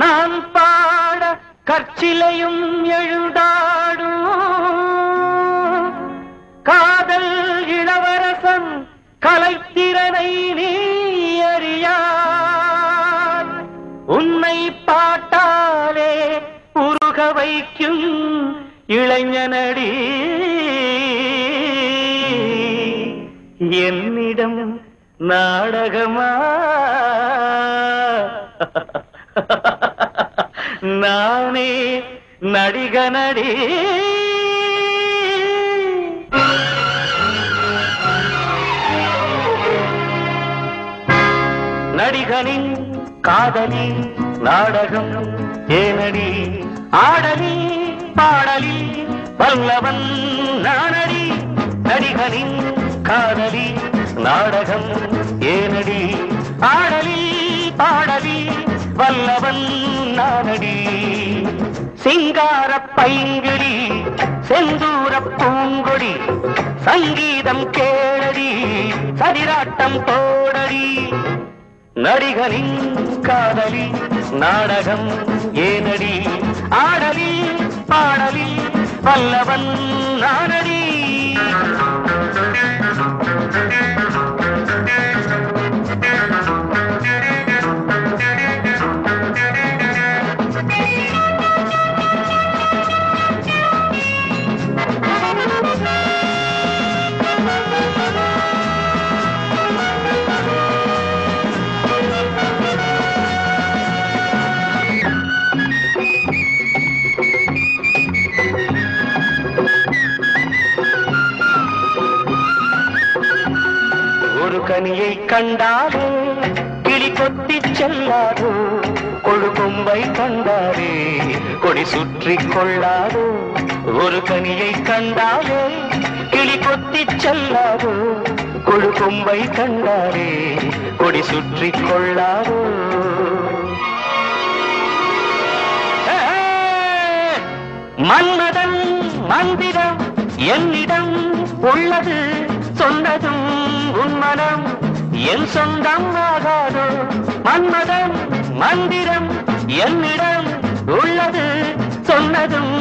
நான் பாட கற்சிலையும் எழுதாடும் காதல் இளவரசன் கலைத்திறனை நீ அறியார். உன்னை பாட்டாலே உருக வைக்கும் இளைஞனடி என்னிடம் நாடகமா நானே நடிகனடி. நடிகனின் காதலி நாடகம் ஏனடி ஆடலி பாடலி வல்லவன் நானடி. நடிகனின் காதலி நாடகம் ஏனடி ஆடலி பாடலி வல்லவன் நானடி. சிங்கார பைங்கிளி செந்தூர பூங்கொடி சங்கீதம் கேளடி சரிராட்டம் போடடி. நடிகனின் காதலி நாடகம் ஏனடி ஆடலி பாடலி வல்லவன் நானடி. கனியை கண்டாரே கிளி கொத்தி செல்லாதோ கொழு கொம்பை கண்டாரே கொடி சுற்றி கொள்ளாதோ. ஒரு கனியை கண்டாரே கிளி கொத்தி செல்லாதோ கொழு கொம்பை கண்டாரே கொடி சுற்றி கொள்ளாதோ. மன்மதன் மந்திரம் என்னிடம் உள்ளது சொன்னதும் உன்மனம் என் சொந்தம் ஆகாதோ. மன்மதன் மந்திரம் என்னிடம் உள்ளது சொன்னதும்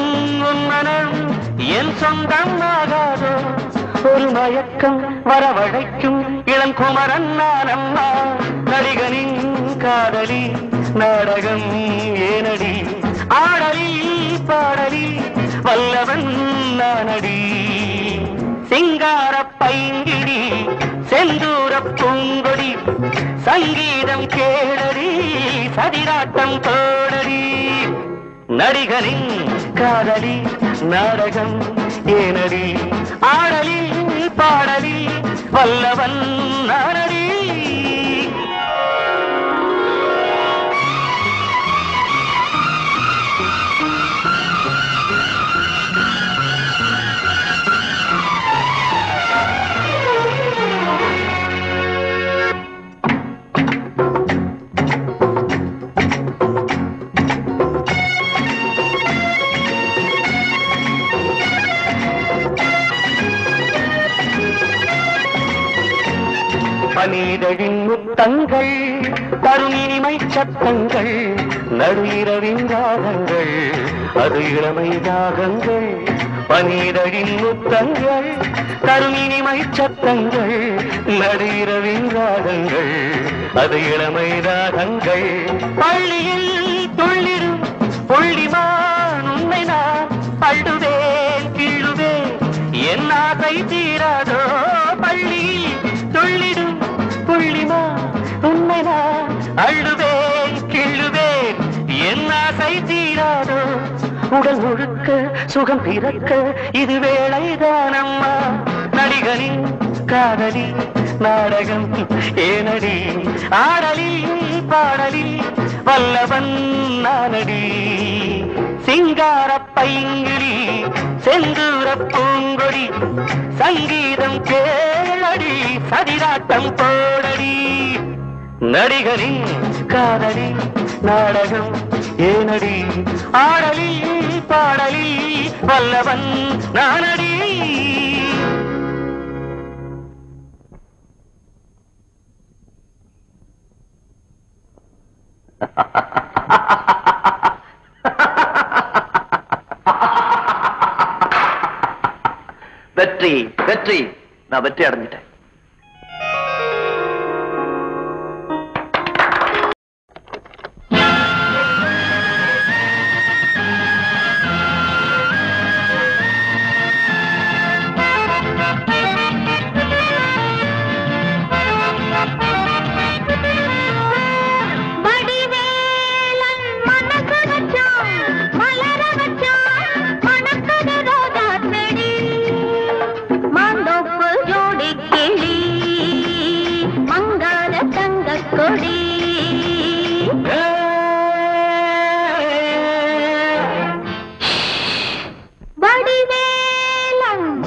உன்மனம் என் சொந்தம் ஆகாதோ. ஒரு மயக்கம் வரவழைக்கும் இளங்குமரன் நானம்மா. நடிகனின் காதலி நாடகம் ஏனடி ஆடலி பாடலி வல்லவன் நானடி. சிங்கார பைங்கிடி செந்தூர பூங்கொடி சங்கீதம் கேளடி சரிராட்டம் போடடி. நடிகனின் காதலி நாடகம் ஏனடி ஆடலி பாடலி வல்லவன் நானடி. பனிதழின் முத்தங்கள் தரும் இனிமை சத்தங்கள் நடு இரவின் ராகங்கள் அது இளமை ராகங்கள். பனிதழின் முத்தங்கள் தரும் இனிமை சத்தங்கள் நடு இரவின் ராகங்கள் அது இளமை ராகங்கள். பள்ளியில் துள்ளிடும் புள்ளிமான் உன்னை நான் அள்ளுவேன் கிள்ளுவேன் என் ஆசை தீராதோ. பள்ளியில் துள்ளிடும் புள்ளிமா உன்னை நான் அள்ளுவேன் கிள்ளுவேன் என் ஆசை தீராதோ. உடல் முழுக்க சுகம் பிறக்க இது வேளைதானம்மா. நடிகனின் காதலி நாடகம் ஏனடி ஆடலி பாடலி வல்லவன் நானடி. சிங்கார பைங்கிளி செந்தூர பூங்கொடி சங்கீதம் கேளடி சரிராட்டம் போடடி. நடிகரின் காதலி நாடகம் ஏனடி ஆடலி பாடலி வல்லவன் நானடி. Ha ha ha ha ha ha. வெற்றி வெற்றி, நான் வெற்றி அடைஞ்சிட்டேன்.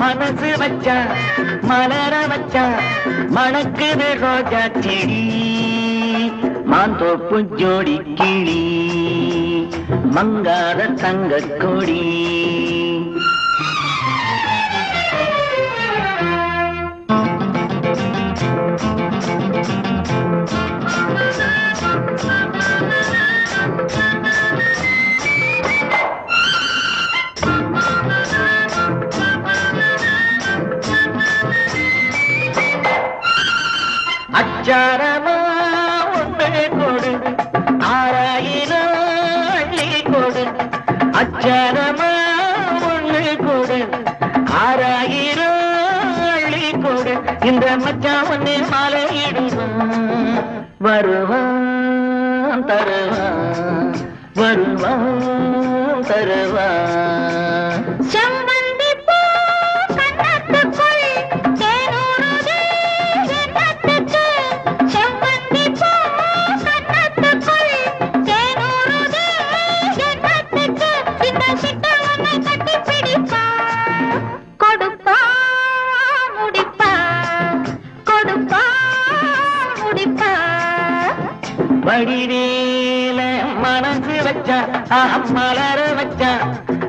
மனசு வச்சா மலர வச்சா மணக்குது ரோஜா செடி, மாந்தோப்பு ஜோடி கிளி மங்காத தங்க கொடி. அச்சாரமா ஒன்று கொடு, ஆராயிரம் அள்ளி கொடு. அச்சாரமா ஒன்று கொடு, ஆராயிரம் அள்ளி கொடு. இந்த மச்சான் ஒன்னே மாலையிடுவான், வருவான் தருவான், வருவான் தருவான். செம்பந்தி பூ கண்ணத்துக்குள் தேனூறுதே எண்ணத்துக்கு, செம்பந்தி பூ கண்ணத்துக்குள் தேனூறுதே எண்ணத்துக்கு. இந்த சிட்டவனை கட்டி பிடிப்பா, கொடுப்பா முடிப்பா, கொடுப்பா முடிப்பா. வடிவேல மனசு வச்சா மலர வச்சா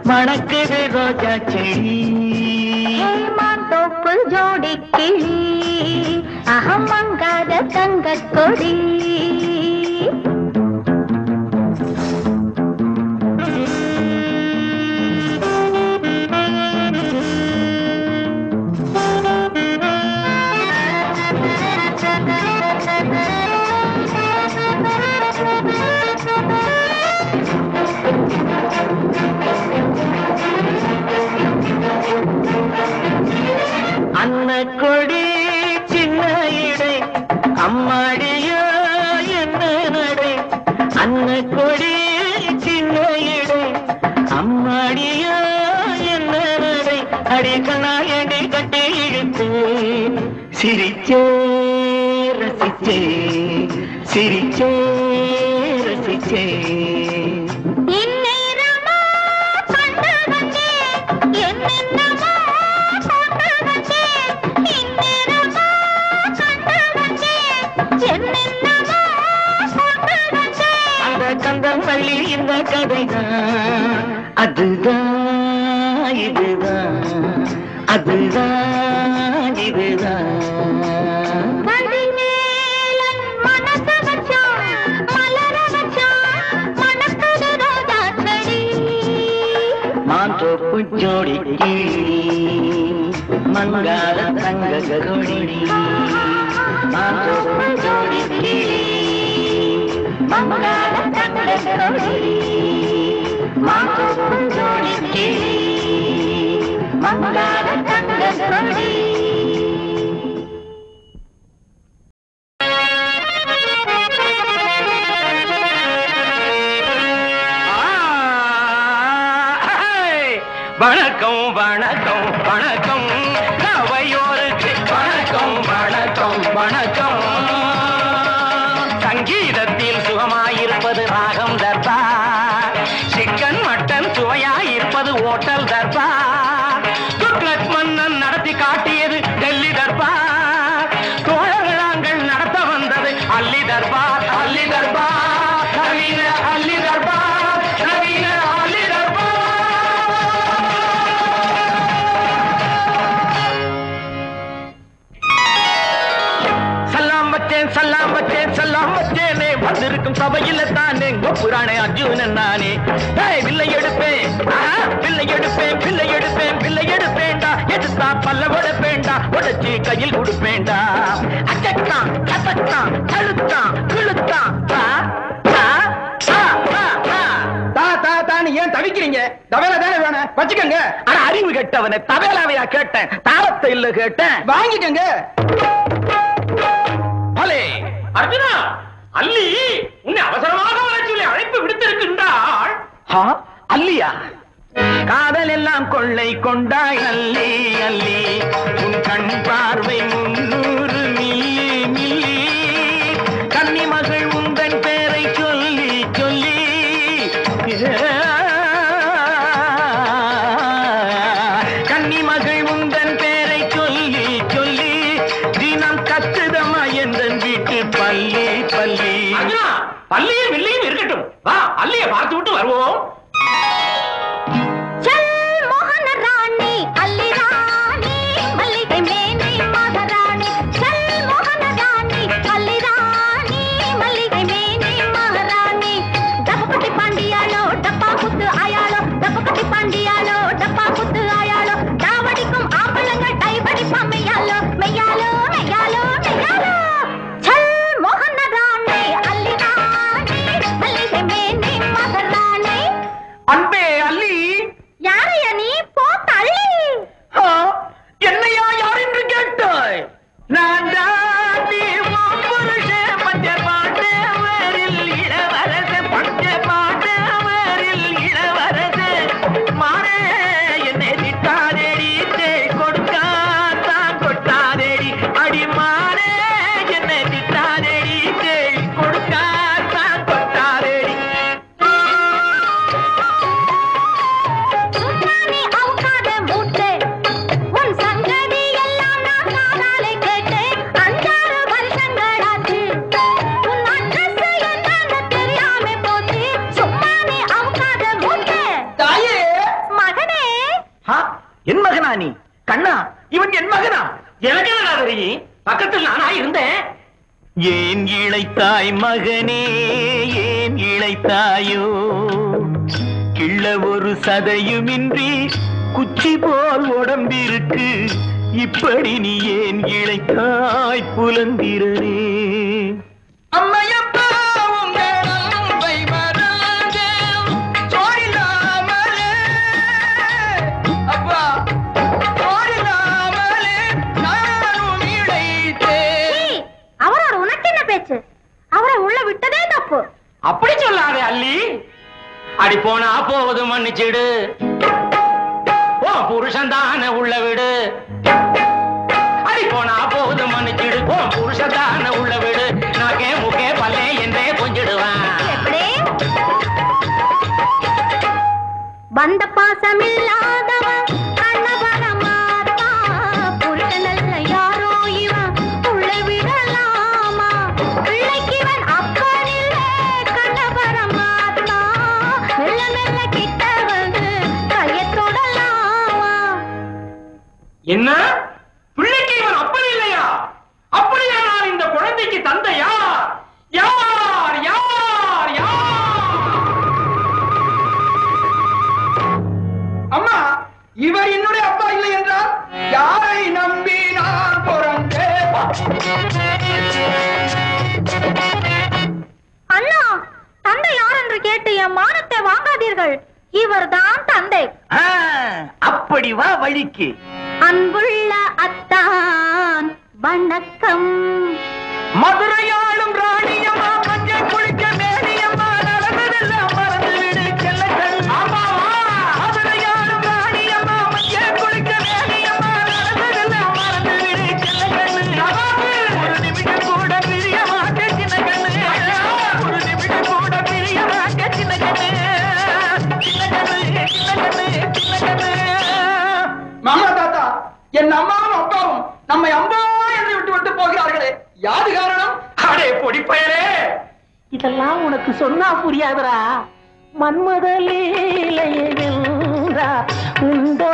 மணக்குது ரோஜா செடி, மாந்தோப்பு ஜோடி கிளி அகம் மங்காத தங்க கொடி. அன்ன கொடி சின்ன இடை அம்மாடியோ என்ன நடை, அன்ன கொடி சின்ன இடை அம்மாடியோ என்ன நடை. அடிக்கண்ணாயடி கட்டி இழுத்து சிரிச்சே ரசிச்சே, சிரிச்சே ரசிச்சே. கந்தம் வள்ளி இந்த கதைதான், அதுதான் இதுதான், அதுதான் இதுதான். மனசு வச்சா மலர வச்சா மணக்குது ரோஜா செடி, மாந்தோப்பு ஜோடி கிளி மங்காத தங்க கொடி, மாந்தோப்பு ஜோடி கிளி மங்காத தங்க கொடி, மாந்தோப்பு ஜோடி கிளி மங்காத தங்க கொடி. வணக்கம் வணக்கம் வணக்கம் நவையோருக்கு வணக்கம் வணக்கம் வணக்கம். சங்கீதத்தில் சுகமாயிருப்பது ராகம் தர்பார், சிக்கன் மட்டன் சுவையாயிருப்பது ஓட்டல் தர்பார், துக்ளக் மன்னன் நடத்தி காட்டியது டெல்லி தர்பார், தோழர்கள் நாங்கள் நடத்த வந்தது அல்லி தர்பார், அல்லி தர்பார், நவீன அல்லி தர்பார், நவீன அல்லி தர்பார். சல்லாம் வச்சேன் சல்லாம் வச்சேனே வந்திருக்கு நடக்கும் சபையில தானே புராண அர்ஜுனன் நானே. வில்லை எடுப்பேன் பிள்ளை எடுப்பேன் பிள்ளை எடுப்பேன் பிள்ளை எடுப்பேன்டா. எடுத்தா பல்ல உடைப்பேன்டா, உடைச்சி கையில் கொடுப்பேன்டா. அச்சத்தான் கத்தத்தான் கழுத்தான் கிழுத்தான். ஏன் தவிக்கிறீங்க? தவேலா தானே வேணும், வச்சுக்கங்க. ஆனா அறிவு கேட்டவனே, தவேலாவையா கேட்டேன், தாளத்தை இல்ல கேட்டேன். வாங்கிக்கங்க. அர்ஜுனா, அல்லி உன்னை அவசரமாக சொல்லி அழைப்பு விடுத்திருக்கின்றாள். அல்லியா? காதல் எல்லாம் கொள்ளை கொண்டாய் அல்லி அல்லி, உன் கண் பார்வை 300 மில்லி மில்லி. கன்னி மகள் உந்தன் பேரை சொல்லி சொல்லி கன்னி மகள் உந்தன் பேரை சொல்லி சொல்லி தினம் கத்துதமா எந்தன் வீட்டு பள்ளி பள்ளி. பள்ளியும் வில்லியும் இருக்கட்டும், வா அல்லியை பார்த்து விட்டு வருவோம். என் மகனா நீ? கண்ணா, இவன் என் மகனா? எனக்கு என்னடா தெரியும், பக்கத்தில் நானா இருந்தேன். ஏன் இளைத்தாய் மகனே, ஏன் இளைத்தாயோ? கிள்ள ஒரு சதையுமின்றி குச்சி போல் உடம்பிருக்கு, இப்படி நீ ஏன் இளைத்தாய் புலந்திரனே? அம்மையப்பா அவரை உள்ள விட்டதே தப்பு. அப்படி சொல்லாதே அல்லி. அடி போனா போவது மன்னிச்சிடு, ஓ புருஷன் தானே உள்ள விடு. அடி போனா போவது மன்னிச்சிடு, ஓ புருஷன் தானே உள்ள விடு. நாக்கே முக்கே பல்லே என்றே கொஞ்சிடுவான். வந்த பாசமில்லாதவன் கண்ணபரமாத்தா, புருஷனல்ல யாரோ இவன் உள்ளே விடலாமா? பிள்ளைக்கிவன் அப்பனில்லை கண்ணபரமாத்தா, மெல்ல மெல்ல கிட்ட வந்து கையை தொடலாமா? என்ன, பிள்ளைக்கு இவன் அப்பன் இல்லையா? அப்படியானால் இந்த குழந்தைக்கு தந்தை யார்? யார் யார் யார்? அம்மா, இவர் என்னுடைய அப்பா இல்லை என்றால் யாரை நம்பி நான் பிறந்தேன்? அண்ணா, தந்தை யார் என்று கேட்டு என் மானத்தை வாங்காதீர்கள். இவர்தான் தந்தை. அப்படி வா வழிக்கு. அன்புள்ள அத்தான் வணக்கம். மதுரையாளும் ராணியம்மா, மஞ்சள் குளிக்க மேனியம்மா, நடந்ததெல்லாம் மறந்து விடு செல்லக்கண். மதுரையாளும் ராணியம்மா, மஞ்சள் குளிக்க மேனியம்மா, நடந்ததெல்லாம் மறந்து விடு செல்லக்கண். ஒரு நிமிடம் கூட பிரிய மாட்டே சின்ன கண்ணு, ஒரு நிமிடம் கூட பிரிய மாட்டே சின்ன கண்ணு, சின்ன கண்ணு சின்ன கண்ணு சின்ன கண்ணு. மாமா தாத்தா, என் அம்மாவும் அப்பாவும் நம்மை அம்பா என்று விட்டு விட்டு போகிறார்களே, யாது காரணம்? அடே பொடி பயலே, இதெல்லாம் உனக்கு சொன்னா புரியாதரா. மன்மத லீலையை உண்டோ?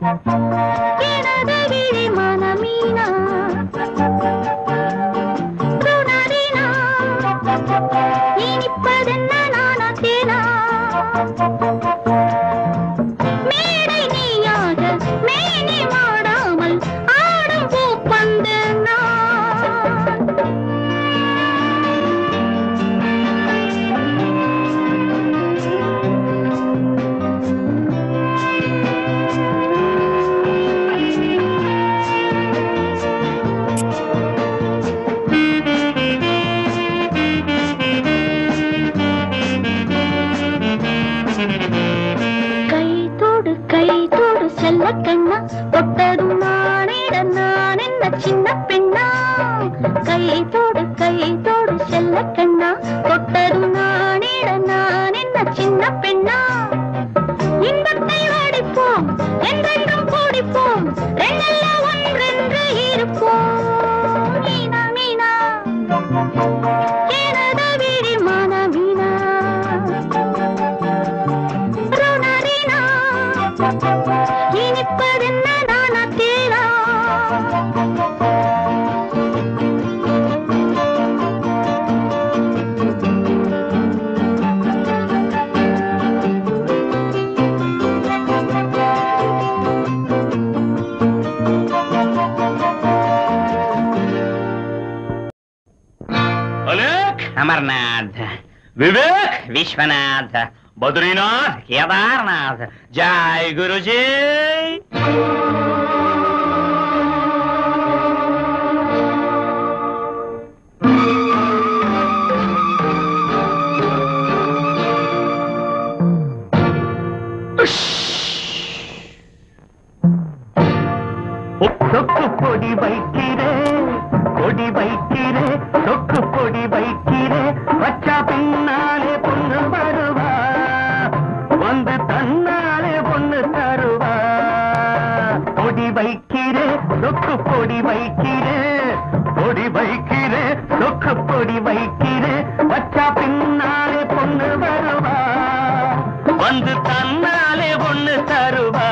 எனது விழி மனமீனா ருணரினா இனிப்பதென்ன நானா தேனா மேடை நீயாக மேனி மாடாமல் ஆடும் பூப்பந்து கைதோடு செல்ல கண்ணா தொட்டதும் நானிட நான் என்ன சின்ன பெண்ணா கைதோடு செல்ல கண்ணா தொட்டதும் நானிட நான் என்ன சின்ன பெண்ணா இன்பத்தை வாடிப்போம் என்றென்றும் கூடிப்போம் ரெண்டல்ல ஒன்றென்று இருப்போம் மீனா மீனா எனது விழி மனமீனா இனிப்பதென்ன நானா தேனா अलेख अमरनाथ विवेक विश्वनाथ बद्रीनाथ केदारनाथ जय गुरुजी பொடி வைக்கிறே கொடி வைக்கிறே சொக்கு பொடி வைக்கிறே வச்சா பின்னாலே பொண்ணு வருவா வந்து தன்னாலே பொண்ணு தருவா பொடி வைக்கிறே சொக்கு பொடி வைக்கிறே பொடி வைக்கிறே சொக்கு பொடி வைக்கிறே வச்சா பின்னாலே பொண்ணு வருவா வந்து தன்னாலே பொண்ணு தருவா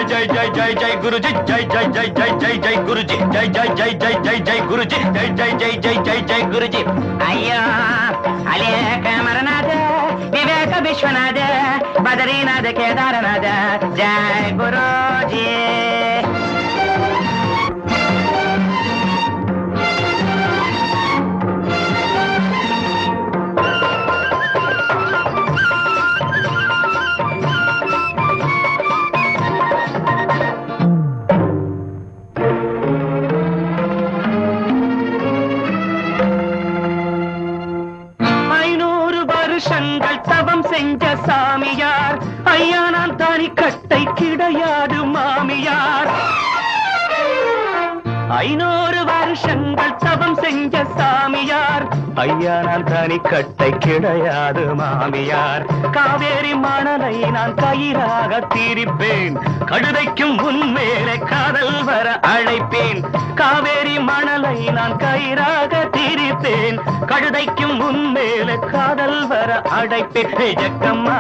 जय जय जय जय गुरुजी जय जय जय जय जय जय गुरुजी जय जय जय जय जय जय गुरुजी जय जय जय जय जय जय गुरुजी अय्या अलेख अमरनाथ विवेक विश्वनाथ बद्रीनाथ केदारनाथ जय गुरुजी தவம் செஞ்ச சாமியார் ஐயா நான் தானி கட்டை கிடையாது மாமியார் 500 வருஷங்கள் தவம் செஞ்ச சாமியார் ஐயா நான் தானி கட்டை கிடையாது மாமியார் காவேரி மணலை நான் கயிறாக தீரிப்பேன் கழுதைக்கும் உன்மேலே காதல் வர அழைப்பேன் காவேரி மணலை நான் கயிறாக தீரிப்பேன் கழுதைக்கும் உன்மேலே காதல் வர அழைப்பேன் ஹே ஜக்கம்மா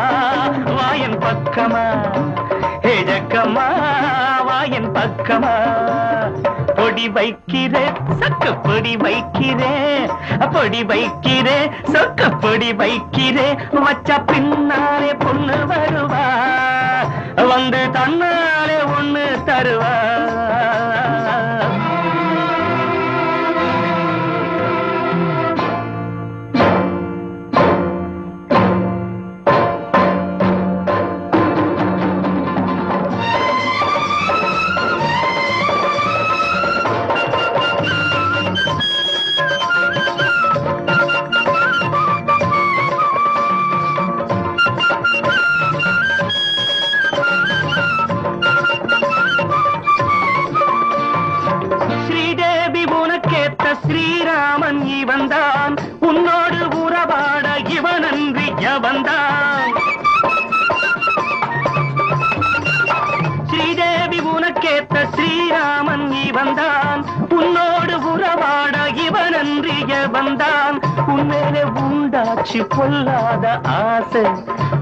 வாயன் பக்கமா ஹே ஜக்கம்மா வாயன் பக்கமா பொடி வைக்கிறே சக்க பொடி வைக்கிறே பொடி வைக்கிறே சொக்க பொடி வைக்கிறே வச்சா பின்னாலே பொண்ணு வருவா வந்து தன்னாலே ஒண்ணு தருவா ஸ்ரீராமன் இவன்தான் உன்னோடு உறவாட இவனன்றி எவன்தான் ஸ்ரீதேவி உனக்கேத்த ஸ்ரீராமன் இவன்தான் உன்னோடு உறவாட இவனன்றி எவன்தான் உன்மேலே உண்டாச்சு பொல்லாத ஆசை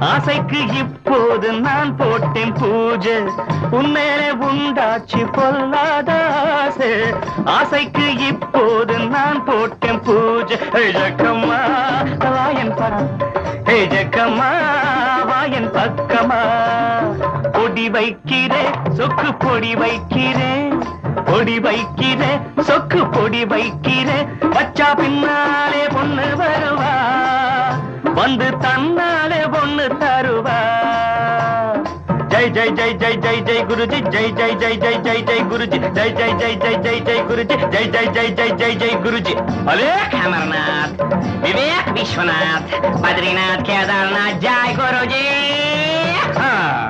ஆசைக்கு இப்போது நான் போட்டேன் பூஜை உன்மேலே உண்டாச்சு பொல்லாத ஆசை ஆசைக்கு இப்போது நான் போட்டேன் பூஜை ஜக்கம்மா வாயன் ஹே ஜக்கம்மா வாயன் பக்கமா பொடி வைக்கிறேன் சொக்கு பொடி வைக்கிறேன் பொடி வைக்கிறேன் சொக்கு பொடி வைக்கிறேன் வச்சா பின்னாலே பொண்ணு வருவா வந்து தன்னாலே பொண்ணு தருவா ஜெய் ஜெய் ஜெய் ஜெய் ஜெய் ஜெய் குருஜி ஜெய் ஜெய் ஜெய் ஜெய் ஜெய் ஜெய் குருஜி ஜெய் ஜெய் ஜெய் ஜெய் ஜெய் ஜெய் குருஜி ஜெய் ஜெய் ஜெய் ஜெய் ஜெய் ஜெய் குருஜி अलेख अमरनाथ विवेक विश्वनाथ बद्रीनाथ केदारनाथ जय गुरुजी। हाँ